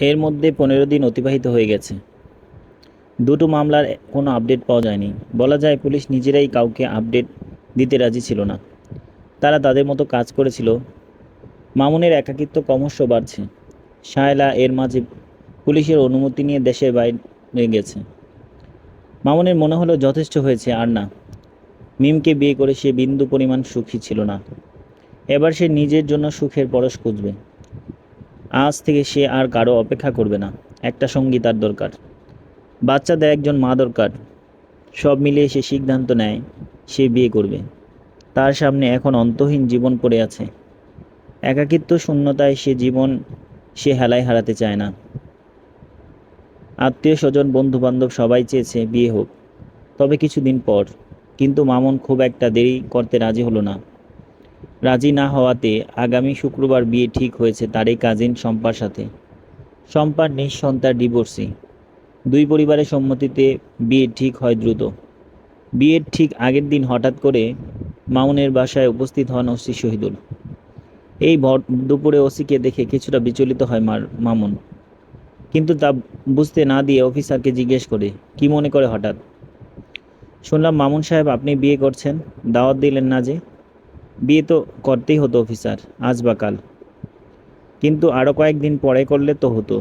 এর মধ্যে 15 দিন অতিবাহিত হয়ে গেছে। দুটো মামলার কোনো আপডেট পাওয়া যায়নি। বলা যায় পুলিশ নিজেরাই কাউকে আপডেট দিতে রাজি ছিল না। তারা তাদের মতো কাজ করেছিল। মামুনের একাকিত্ব ক্রমশ বাড়ছে। শায়লা এর মাঝে পুলিশের অনুমতি নিয়ে দেশের বাইরে গেছে। মামুনের মনে হলো যথেষ্ট হয়েছে, আর না। মিমকে বিয়ে করে সে বিন্দু পরিমাণ সুখী ছিল না। এবার সে নিজের জন্য সুখের পরশ খুঁজবে। আজ থেকে সে আর কারো অপেক্ষা করবে না। একটা সঙ্গী তার দরকার। বাচ্চাদের একজন মা দরকার। সব মিলিয়ে সে সিদ্ধান্ত নেয় সে বিয়ে করবে। তার সামনে এখন অন্তহীন জীবন পড়ে আছে। একাকিত্ব শূন্যতায় সে হেলায় হারাতে চায় না। আত্মীয় স্বজন বন্ধু বান্ধব সবাই চেয়েছে বিয়ে হোক, তবে কিছুদিন পর। কিন্তু মামুন খুব একটা দেরি করতে রাজি হলো না। রাজি না হওয়াতে আগামী শুক্রবার বিয়ে ঠিক হয়েছে তারই কাজিন শম্পার সাথে। শম্পার নিঃসন্তান ডিভোর্সি। দুই পরিবারের সম্মতিতে বিয়ে ঠিক হয় দ্রুত। বিয়ের ঠিক আগের দিন হঠাৎ করে মামুনের বাসায় উপস্থিত হন ওসি শহীদুল। এই ভর দুপুরে ওসিকে দেখে কিছুটা বিচলিত হয় মামুন, কিন্তু তা বুঝতে না দিয়ে অফিসারকে জিজ্ঞেস করে, কি মনে করে হঠাৎ? শুনলাম মামুন সাহেব আপনি বিয়ে করছেন, দাওয়াত দিলেন না যে? বিয়ে তো করতেই হতো অফিসার, আজ বা কাল। কিন্তু আরও কয়েকদিন পরে করলে তো হতো।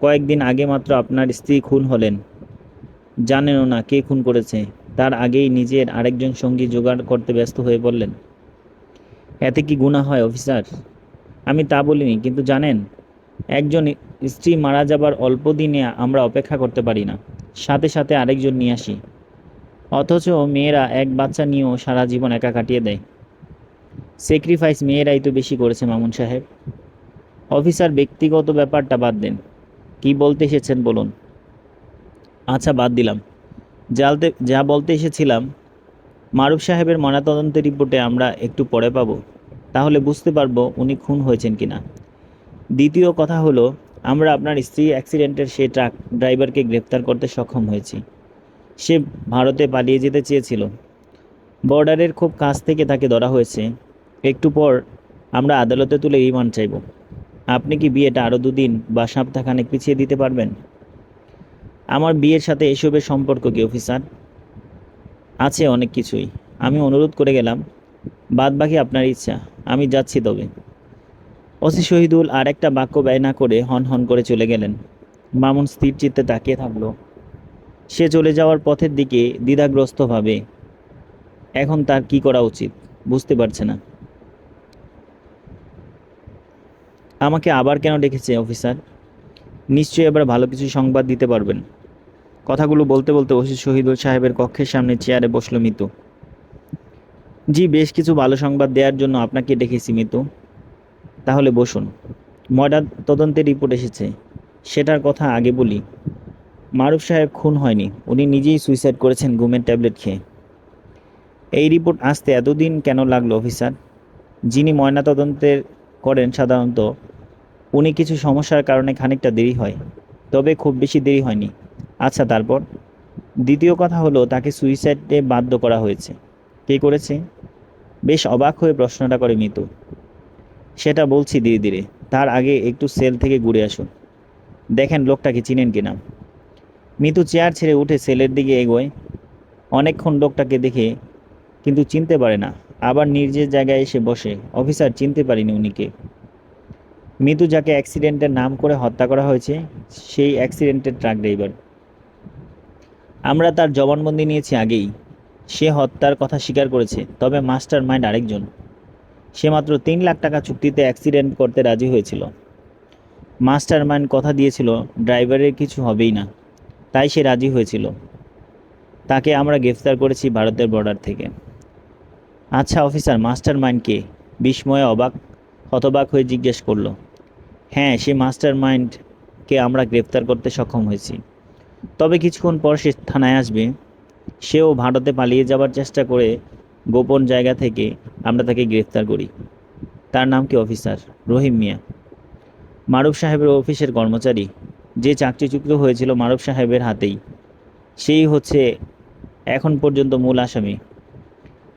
কয়েকদিন আগে মাত্র আপনার স্ত্রী খুন হলেন। জানেনও না কে খুন করেছে। তার আগেই নিজের আরেকজন সঙ্গী জোগাড় করতে ব্যস্ত হয়ে পড়লেন। এতে কি গুনাহ হয় অফিসার? আমি তা বলিনি, কিন্তু জানেন, একজন স্ত্রী মারা যাবার অল্প দিনে আমরা অপেক্ষা করতে পারি না। সাথে সাথে আরেকজন নিয়ে আসি। অথচ মেয়েরা এক বাচ্চা নিয়েও সারা জীবন একা কাটিয়ে দেয়। স্যাক্রিফাইস মেয়েরাই তো বেশি করেছে মামুন সাহেব। অফিসার ব্যক্তিগত ব্যাপারটা বাদ দেন, কি বলতে এসেছেন বলুন। আচ্ছা বাদ দিলাম। যা বলতে এসেছিলাম, মারুফ সাহেবের ময়নাতদন্তের রিপোর্টে আমরা একটু পরে পাবো। তাহলে বুঝতে পারবো উনি খুন হয়েছেন কিনা। দ্বিতীয় কথা হলো, আমরা আপনার স্ত্রী অ্যাক্সিডেন্টের সেই ট্রাক ড্রাইভারকে গ্রেপ্তার করতে সক্ষম হয়েছি। সে ভারতে পালিয়ে যেতে চেয়েছিল। বর্ডারের খুব কাছ থেকে তাকে ধরা হয়েছে। একটু পর আমরা আদালতে তুলে রিমান্ড চাইব। আপনি কি বিয়েটা আরও 2 দিন বা সপ্তাহখানেক পিছিয়ে দিতে পারবেন? আমার বিয়ের সাথে এসবের সম্পর্ক কি অফিসার? আছে অনেক কিছুই। আমি অনুরোধ করে গেলাম, বাদ বাকি আপনার ইচ্ছা। আমি যাচ্ছি তবে। ওসি শহীদুল আর একটা বাক্য ব্যয় না করে হন হন করে চলে গেলেন। মামুন স্থির চিত্তে তাকিয়ে থাকলো। সে চলে যাওয়ার পথের দিকে দ্বিধাগ্রস্তভাবে। এখন তার কি করা উচিত বুঝতে পারছে না। আমাকে আবার কেন ডেকেছে অফিসার? নিশ্চয়ই এবার ভালো কিছু সংবাদ দিতে পারবেন। কথাগুলো বলতে বলতে ওসি শহীদুল সাহেবের কক্ষের সামনে চেয়ারে বসল মিতু। জি, বেশ কিছু ভালো সংবাদ দেওয়ার জন্য আপনাকে ডেকেছি মিতু। তাহলে বসুন। ময়না তদন্তের রিপোর্ট এসেছে। সেটার কথা আগে বলি। মারুফ সাহেব খুন হয়নি, উনি নিজেই সুইসাইড করেছেন ঘুমের ট্যাবলেট খেয়ে। এই রিপোর্ট আসতে এতদিন কেন লাগলো অফিসার? যিনি ময়নাতদন্তের করেন সাধারণত উনি কিছু সমস্যার কারণে খানিকটা দেরি হয়, তবে খুব বেশি দেরি হয়নি। আচ্ছা তারপর? দ্বিতীয় কথা হলো, তাকে সুইসাইডে বাধ্য করা হয়েছে। কে করেছে? বেশ অবাক হয়ে প্রশ্নটা করে মিতু। সেটা বলছি ধীরে ধীরে। তার আগে একটু সেল থেকে ঘুরে আসুন, দেখেন লোকটাকে চিনেন কিনা। মিতু চেয়ার ছেড়ে উঠে সেলের দিকে এগোয়। অনেকক্ষণ লোকটাকে দেখে, কিন্তু চিনতে পারে না। আবার নিজের জায়গায় এসে বসে। অফিসার, চিনতে পারিনি উনিকে। মিতু যাকে অ্যাক্সিডেন্টের নাম করে হত্যা করা হয়েছে, সেই অ্যাক্সিডেন্টের ট্রাক ড্রাইভার। আমরা তার জবানবন্দি নিয়েছি আগেই। সে হত্যার কথা স্বীকার করেছে, তবে মাস্টার মাইন্ড আরেকজন। সে মাত্র 3 লাখ টাকা চুক্তিতে অ্যাক্সিডেন্ট করতে রাজি হয়েছিল। মাস্টার মাইন্ড কথা দিয়েছিল ড্রাইভারের কিছু হবেই না, তাই সে রাজি হয়েছিল। তাকে আমরা গ্রেফতার করেছি ভারতের বর্ডার থেকে। আচ্ছা অফিসার, মাস্টার মাইন্ড কে? বিস্ময়ে হতবাক হয়ে জিজ্ঞেস করলো। হ্যাঁ, সে মাস্টার মাইন্ডকে আমরা গ্রেফতার করতে সক্ষম হয়েছি। তবে কিছুক্ষণ পর সে থানায় আসবে। সেও ভারতে পালিয়ে যাবার চেষ্টা করে। গোপন জায়গা থেকে আমরা তাকে গ্রেফতার করি। তার নাম কি অফিসার? রহিম মিয়া। মারুফ সাহেবের অফিসের কর্মচারী। যে চাকরিচ্যুত হয়েছিল মারুফ সাহেবের হাতেই, সেই হচ্ছে এখন পর্যন্ত মূল আসামি।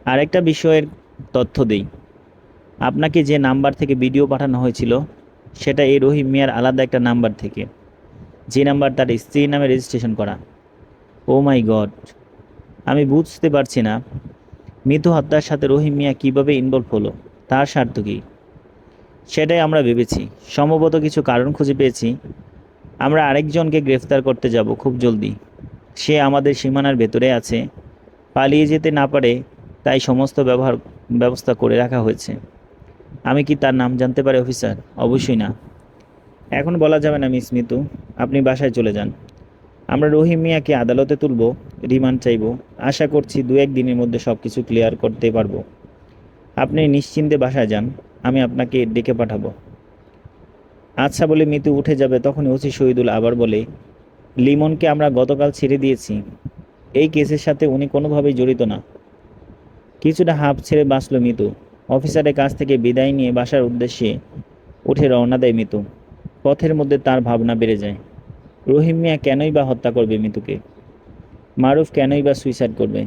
আরেকটা বিষয়ের তথ্য দেই। আপনাকে যে নাম্বার থেকে ভিডিও পাঠানো হয়েছিল, সেটা এই রহিম মিয়ার আলাদা একটা নাম্বার থেকে, যে নাম্বার তার স্ত্রীর নামে রেজিস্ট্রেশন করা। ও মাই গড! আমি বুঝতে পারছি না মিতু হত্যার সাথে রহিম মিয়া কীভাবে ইনভলভ হলো, তার স্বার্থ কী? সেটাই আমরা ভেবেছি। সম্ভবত কিছু কারণ খুঁজে পেয়েছি। আমরা আরেকজনকে গ্রেফতার করতে যাব খুব জলদি। সে আমাদের সীমানার ভেতরে আছে, পালিয়ে যেতে না পারে, তাই সমস্ত ব্যবস্থা করে রাখা হয়েছে। আমি কি তার নাম জানতে পারি অফিসার? অবশ্যই না, এখন বলা যাবে না মিস মিতু। আপনি বাসায় চলে যান। আমরা রহিম মিয়াকে আদালতে তুলব, রিমান্ড চাইব। আশা করছি 2-1 দিনের মধ্যে সব কিছু ক্লিয়ার করতে পারবো। আপনি নিশ্চিন্তে বাসায় যান, আমি আপনাকে ডেকে পাঠাবো। আচ্ছা বলে মিতু উঠে যাবে, তখনই ওসি শহীদুল আবার বলে, লিমনকে আমরা গতকাল ছেড়ে দিয়েছি। এই কেসের সাথে উনি কোনোভাবেই জড়িত না। কিছুটা হাঁপ ছেড়ে বাঁচল মিতু। অফিসারের কাছ থেকে বিদায় নিয়ে বাসার উদ্দেশ্যে উঠে রওনা দেয় মিতু। পথের মধ্যে তার ভাবনা বেড়ে যায়। রহিম মিয়া কেনই বা হত্যা করবে মিতুকে? মারুফ কেনই বা সুইসাইড করবে?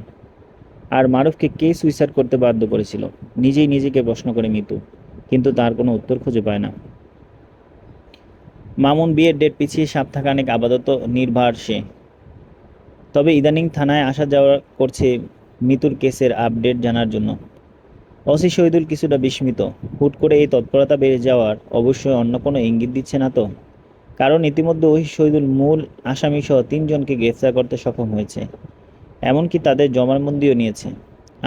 আর মারুফকে কে সুইসাইড করতে বাধ্য করেছিল? নিজেই নিজেকে প্রশ্ন করে মিতু, কিন্তু তার কোনো উত্তর খুঁজে পায় না। মামুন বিয়ের ডেট পিছিয়ে সপ্তাহখানেক আপাতত নির্ভার সে। তবে ইদানিং থানায় আসা যাওয়া করছে মিতুর কেসের আপডেট জানার জন্য। ওসি শহীদুল কিছুটা বিস্মিত। হুট করে এই তৎপরতা বেড়ে যাওয়ার অবশ্যই অন্য কোনো ইঙ্গিত দিচ্ছে না তো? কারণ ইতিমধ্যে ওসি শহীদুল মূল আসামিসহ 3 জনকে গ্রেফতার করতে সক্ষম হয়েছে, এমনকি তাদের জবানবন্দিও নিয়েছে।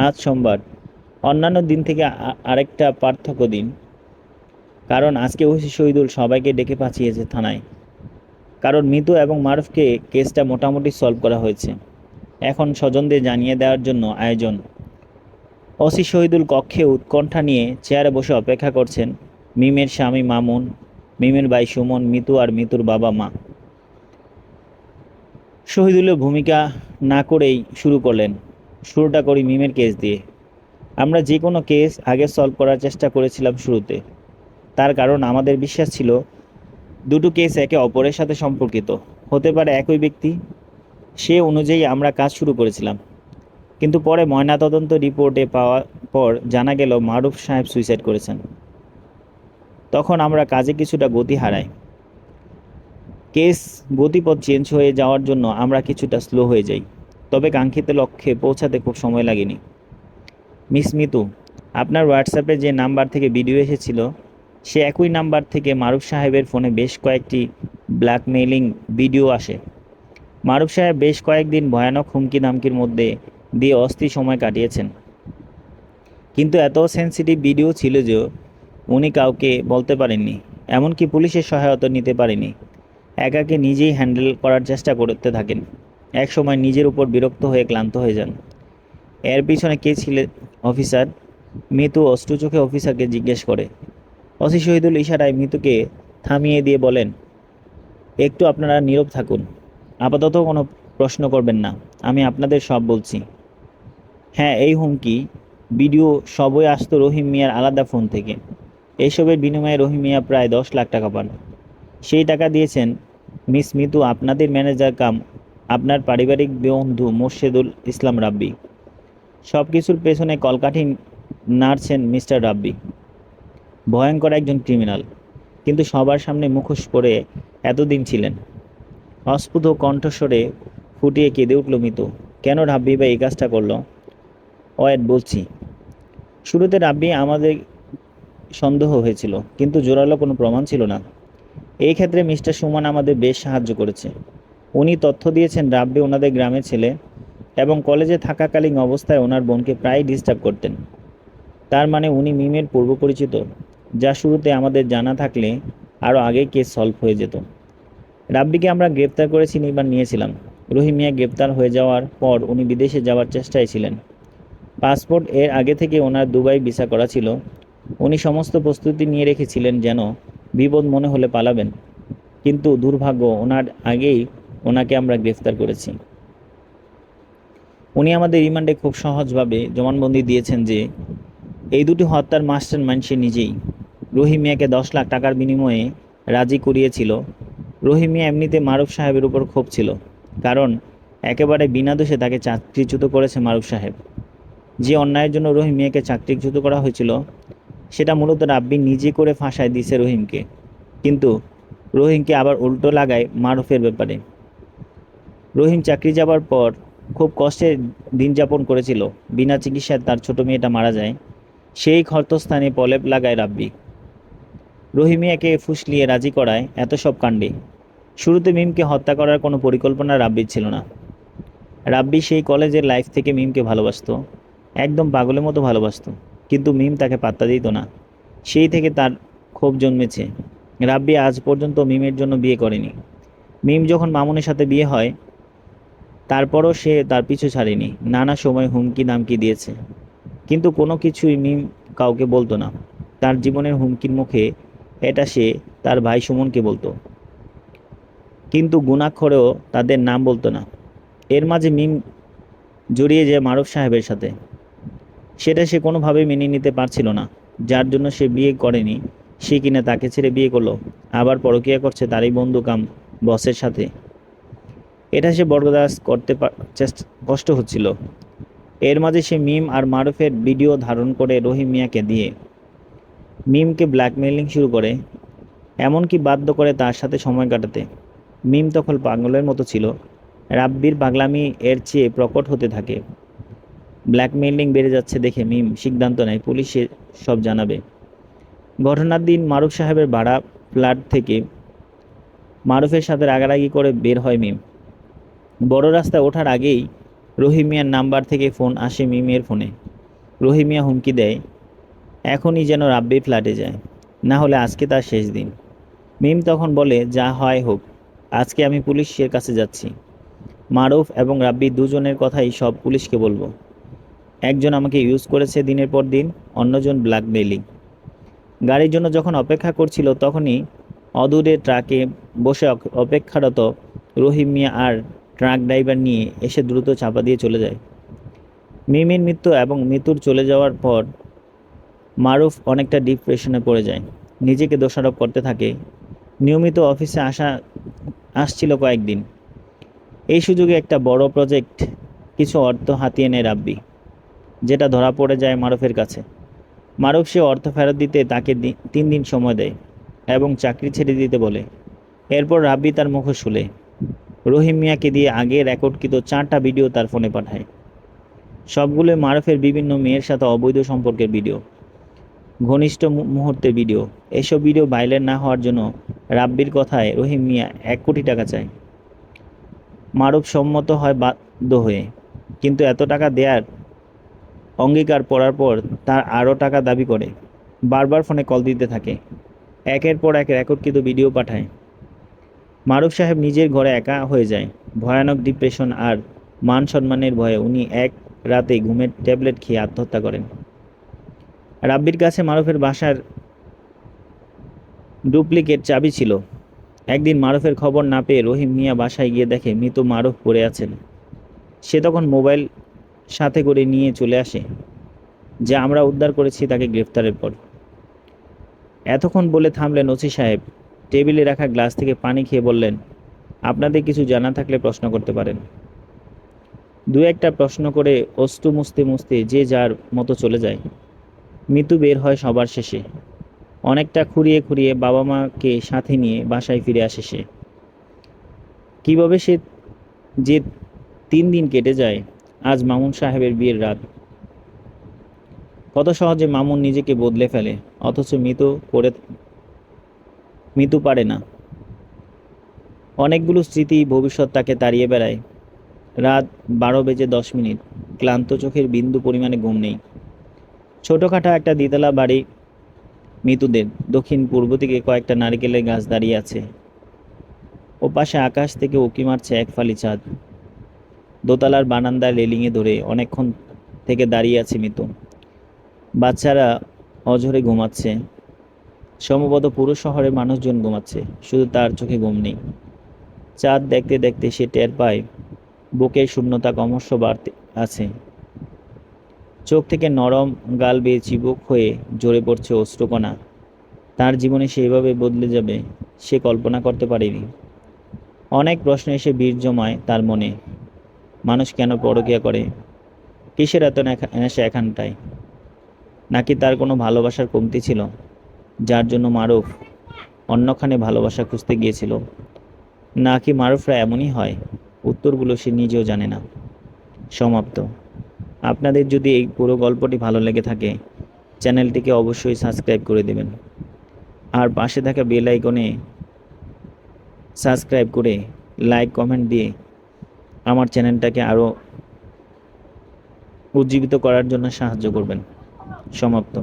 আজ সোমবার, অন্যান্য দিন থেকে আরেকটা পার্থক্য দিন, কারণ আজকে ওসি শহীদুল সবাইকে ডেকে পাঠিয়েছে থানায়। কারণ মিতু এবং মারুফকে কেসটা মোটামুটি সলভ করা হয়েছে। এখন স্বজনদের জানিয়ে দেওয়ার জন্য আয়োজন। ওসি শহীদুল কক্ষে উৎকণ্ঠা নিয়ে চেয়ারে বসে অপেক্ষা করছেন মিমের স্বামী মামুন, মিমের ভাই সুমন, মিতু আর মিতুর বাবা মা। শহীদুলের ভূমিকা না করেই শুরু করলেন। শুরুটা করি মিমের কেস দিয়ে। আমরা যে কোনো কেস আগে সলভ করার চেষ্টা করেছিলাম শুরুতে। তার কারণ আমাদের বিশ্বাস ছিল দুটো কেস একে অপরের সাথে সম্পর্কিত, হতে পারে একই ব্যক্তি। সে অনুযায়ী আমরা কাজ শুরু করেছিলাম। কিন্তু পরে ময়নাতদন্ত রিপোর্টে পাওয়ার পর জানা গেল মারুফ সাহেব সুইসাইড করেছেন। তখন আমরা কাজে কিছুটা গতি হারাই। কেস গতিপথ চেঞ্জ হয়ে যাওয়ার জন্য আমরা কিছুটা স্লো হয়ে যাই। তবে কাঙ্ক্ষিত লক্ষ্যে পৌঁছাতে খুব সময় লাগেনি। মিস মিতু, আপনার হোয়াটসঅ্যাপে যে নাম্বার থেকে ভিডিও এসেছিল, সে একই নাম্বার থেকে মারুফ সাহেবের ফোনে বেশ কয়েকটি ব্ল্যাকমেইলিং ভিডিও আসে। মারুফ সাহেব বেশ কয়েকদিন ভয়ানক হুমকি ধামকির মধ্যে দিয়ে অস্থির সময় কাটিয়েছেন। কিন্তু এত সেন্সিটিভ ভিডিও ছিল যে উনি কাউকে বলতে পারেননি, এমনকি পুলিশের সহায়তা নিতে পারেনি। একাকে নিজেই হ্যান্ডেল করার চেষ্টা করতে থাকেন। এক সময় নিজের উপর বিরক্ত হয়ে ক্লান্ত হয়ে যান। এর পিছনে কে ছিলেন অফিসার? মিতু অশ্রু চোখে অফিসারকে জিজ্ঞেস করে। ওসি শহীদুল ইশারায় মিতুকে থামিয়ে দিয়ে বলেন, একটু আপনারা নীরব থাকুন, আপাতত কোনো প্রশ্ন করবেন না, আমি আপনাদের সব বলছি। হ্যাঁ, এই হুমকি ভিডিও সবই আসতো রহিম মিয়ার আলাদা ফোন থেকে। এসবের বিনিময়ে রহিম মিয়া প্রায় 10 লাখ টাকা পান। সেই টাকা দিয়েছেন মিস মিতু আপনাদের ম্যানেজার কাম আপনার পারিবারিক বন্ধু মোর্শেদুল ইসলাম রাব্বি। সব কিছুর পেছনে কলকাঠি নাড়ছেন মিস্টার রাব্বি। ভয়ঙ্কর একজন ক্রিমিনাল, কিন্তু সবার সামনে মুখোশ পরে এতদিন ছিলেন। অস্ফুট কণ্ঠস্বরে ফুটিয়ে কেঁদে উঠল মিতু। কেন রাব্বি ভাই এই কাজটা করলো? ওয়েট, বলছি। শুরুতে রাব্বি আমাদের সন্দেহ হয়েছিল, কিন্তু জোরালো কোনো প্রমাণ ছিল না। এই ক্ষেত্রে মিস্টার সুমন আমাদের বেশ সাহায্য করেছে। উনি তথ্য দিয়েছেন রাব্বি ওনাদের গ্রামের ছেলে এবং কলেজে থাকাকালীন অবস্থায় ওনার বোনকে প্রায় ডিস্টার্ব করতেন। তার মানে উনি মিমের পূর্ব পরিচিত, যা শুরুতে আমাদের জানা থাকলে আরও আগেই কেস সলভ হয়ে যেত। রাব্বিকে আমরা গ্রেপ্তার করেছি নিবার নিয়েছিলাম। রহিম মিয়া গ্রেপ্তার হয়ে যাওয়ার পর উনি বিদেশে যাওয়ার চেষ্টায় ছিলেন। পাসপোর্ট এর আগে থেকে ওনার দুবাই ভিসা করা ছিল। উনি সমস্ত প্রস্তুতি নিয়ে রেখেছিলেন যেন বিপদ মনে হলে পালাবেন। কিন্তু দুর্ভাগ্য, ওনার আগেই ওনাকে আমরা গ্রেফতার করেছি। উনি আমাদের রিমান্ডে খুব সহজভাবে জবানবন্দি দিয়েছেন যে এই দুটি হত্যার মাস্টার মাইন্ড সে নিজেই। রহিম মিয়াকে 10 লাখ টাকার বিনিময়ে রাজি করিয়েছিল। রহিম মিয়া এমনিতে মারুফ সাহেবের উপর ক্ষোভ ছিল, কারণ একেবারে বিনা দোষে তাকে চাকরিচ্যুত করেছে মারুফ সাহেব। যে অন্যায়ের জন্য রহিম মিয়াকে চাকরিচ্যুত করা হয়েছিল, সেটা মূলত রাব্বি নিজে করে ফাঁসায় দিয়েছে রহিমকে। কিন্তু রহিমকে আবার উল্টো লাগায় মারুফের ব্যাপারে। রহিম চাকরি যাবার পর খুব কষ্টে দিন যাপন করেছিল। বিনা চিকিৎসায় তার ছোট মেয়েটা মারা যায়। সেই ক্ষতস্থানে প্রলেপ লাগায় রাব্বি। রহিমিয়াকে ফুসলিয়ে রাজি করায় এত সব কাণ্ডে। শুরুতে মিমকে হত্যা করার কোনো পরিকল্পনা রাব্বির ছিল না। রাব্বি সেই কলেজের লাইফ থেকে মিমকে ভালোবাসতো, একদম পাগলের মতো ভালোবাসতো। কিন্তু মিম তাকে পাত্তা দিত না। সেই থেকে তার ক্ষোভ জন্মেছে। রাব্বি আজ পর্যন্ত মিমের জন্য বিয়ে করেনি। মিম যখন মামুনের সাথে বিয়ে হয়, তারপরও সে তার পিছু ছাড়েনি। নানা সময় হুমকি দামকি দিয়েছে, কিন্তু কোনো কিছুই মিম কাউকে বলতো না। তার জীবনের হুমকির মুখে এটা সে তার ভাই সুমনকে বলতো, কিন্তু গুণাক্ষরেও তাদের নাম বলতো না। এর মাঝে মিম জড়িয়ে যায় মারুফ সাহেবের সাথে। সেটা সে কোনোভাবেই মেনে নিতে পারছিল না। যার জন্য সে বিয়ে করেনি, সে কিনা তাকে ছেড়ে বিয়ে করলো, আবার পরকীয়া করছে তারই বন্ধু কাম বসের সাথে। এটা সে বরদাস্ত করতে চেষ্টা কষ্ট হচ্ছিল। এর মাঝে সে মিম আর মারুফের ভিডিও ধারণ করে রহিম মিয়াকে দিয়ে মিমকে ব্ল্যাকমেইলিং শুরু করে, এমনকি বাধ্য করে তার সাথে সময় কাটাতে। মিম তখন পাগলের মতো ছিল। রাব্বির পাগলামি এর চেয়ে প্রকট হতে থাকে। ব্ল্যাকমেইলিং বেড়ে যাচ্ছে দেখে মিম সিদ্ধান্ত নেয় পুলিশে সব জানাবে। ঘটনার দিন মারুফ সাহেবের ভাড়া ফ্ল্যাট থেকে মারুফের সাথে রাগারাগি করে বের হয় মিম। বড় রাস্তায় ওঠার আগেই রহিম মিয়ার নাম্বার থেকে ফোন আসে মিমের ফোনে। রহিম মিয়া হুমকি দেয়, এখনই যেন রাব্বির ফ্ল্যাটে যায়, না হলে আজকে তার শেষ দিন। মিম তখন বলে, যা হয় হোক, আজকে আমি পুলিশের কাছে যাচ্ছি। মারুফ এবং রাব্বি দুজনের কথাই সব পুলিশকে বলবো। একজন আমাকে ইউজ করেছে দিনের পর দিন, অন্যজন ব্ল্যাকমেইলিং। গাড়ির জন্য যখন অপেক্ষা করছিল তখনই অদূরে ট্রাকে বসে অপেক্ষারত রহিম মিয়া আর ট্রাক ড্রাইভার নিয়ে এসে দ্রুত চাপা দিয়ে চলে যায়। মিমির মৃত্যু এবং মৃত্যুর চলে যাওয়ার পর মারুফ অনেকটা ডিপ্রেশনে পড়ে যায়। নিজেকে দোষারোপ করতে থাকে। নিয়মিত অফিসে আসছিল কয়েকদিন। এই সুযোগে একটা বড় প্রজেক্ট কিছু অর্থ হাতিয়ে নেয় রাব্বি, যেটা ধরা পড়ে যায় মারুফের কাছে। মারুফ সে অর্থ ফেরত দিতে তাকে 3 দিন সময় দেয় এবং চাকরি ছেড়ে দিতে বলে। এরপর রাব্বি তার মুখোশ খুলে রহিম মিয়াকে দিয়ে আগে রেকর্ডকৃত 4টা ভিডিও তার ফোনে পাঠায়। সবগুলো মারুফের বিভিন্ন মেয়ের সাথে অবৈধ সম্পর্কের ভিডিও, ঘনিষ্ঠ মুহূর্তের ভিডিও। এসব ভিডিও ভাইরাল না হওয়ার জন্য রাব্বির কথায় রহিম মিয়া 1 কোটি টাকা চায়। মারুফ সম্মত হয় বাধ্য হয়ে, কিন্তু এত টাকা দেয়ার অঙ্গীকার পড়ার পর তার আরও টাকা দাবি করে। বারবার ফোনে কল দিতে থাকে, একের পর এক রেকর্ডকৃত ভিডিও পাঠায়। মারুফ সাহেব নিজের ঘরে একা হয়ে যায়। ভয়ানক ডিপ্রেশন আর মান সম্মানের ভয়ে উনি এক রাতে ঘুমের ট্যাবলেট খেয়ে আত্মহত্যা করেন। রাব্বির কাছে মারুফের বাসার ডুপ্লিকেট চাবি ছিল। একদিন মারুফের খবর না পেয়ে রহিম মিয়া বাসায় গিয়ে দেখে মৃত মারুফ পড়ে আছেন। সে তখন মোবাইল সাথে করে নিয়ে চলে আসে, যা আমরা উদ্ধার করেছি তাকে গ্রেফতারের পর। এতক্ষণ বলে থামলেন ওসি সাহেব। টেবিলে রাখা গ্লাস থেকে পানি খেয়ে বললেন, আপনাদের কিছু জানা থাকলে প্রশ্ন করতে পারেন। দু একটা প্রশ্ন করে অশ্রু মুছতে মুছতে যে যার মতো চলে যায়। মৃত্যু বের হয় সবার শেষে। অনেকটা খুঁড়িয়ে খুঁড়িয়ে বাবা মাকে সাথে নিয়ে বাসায় ফিরে আসে সে। কীভাবে সে যে 3 দিন কেটে যায়। আজ মামুন সাহেবের বিয়ের রাত। কত সহজে মামুন নিজেকে বদলে ফেলে, অথচ মৃত্যু পারে না। অনেকগুলো স্মৃতি ভবিষ্যৎ তাকে তাড়িয়ে বেড়ায়। রাত 12:10। ক্লান্ত চোখের বিন্দু পরিমাণে ঘুম নেই। ছোটোখাটো একটা দ্বিতলা বাড়ি মৃতদের। দক্ষিণ পূর্ব দিকে কয়েকটা নারিকেলের গাছ দাঁড়িয়ে আছে। ওপাশে আকাশ থেকে উঁকি মারছে এক ফালি চাঁদ। দোতলার বারান্দায় রেলিংয়ে ধরে অনেকক্ষণ থেকে দাঁড়িয়ে আছে মৃত। বাচ্চারা অঝরে ঘুমাচ্ছে। সম্ভবত পুরো শহরের মানুষজন ঘুমাচ্ছে, শুধু তার চোখে ঘুম নেই। চাঁদ দেখতে দেখতে সে টের পায় বুকের শূন্যতা ক্রমশ বাড়তে আছে। চোখ থেকে নরম গাল বেয়ে চিবুক হয়ে ঝরে পড়ছে অশ্রুকণা। তার জীবনে সেইভাবে বদলে যাবে সে কল্পনা করতে পারেনি। অনেক প্রশ্ন এসে ভিড় জমায় তার মনে। মানুষ কেন পরকীয়া করে? কিসের এত নেশা এখানটায়? নাকি তার কোনো ভালোবাসার কমতি ছিল, যার জন্য মারুফ অন্যখানে ভালোবাসা খুঁজতে গিয়েছিল, নাকি মারুফরা এমনই হয়? উত্তরগুলো সে নিজেও জানে না। সমাপ্ত। আপনাদের যদি এই পুরো গল্পটি ভালো লেগে থাকে, চ্যানেলটিকে অবশ্যই সাবস্ক্রাইব করে দেবেন, আর পাশে থাকা বেল আইকনে সাবস্ক্রাইব করে লাইক কমেন্ট দিয়ে আমার চ্যানেলটাকে আরও উজ্জীবিত করার জন্য সাহায্য করবেন। সমাপ্ত।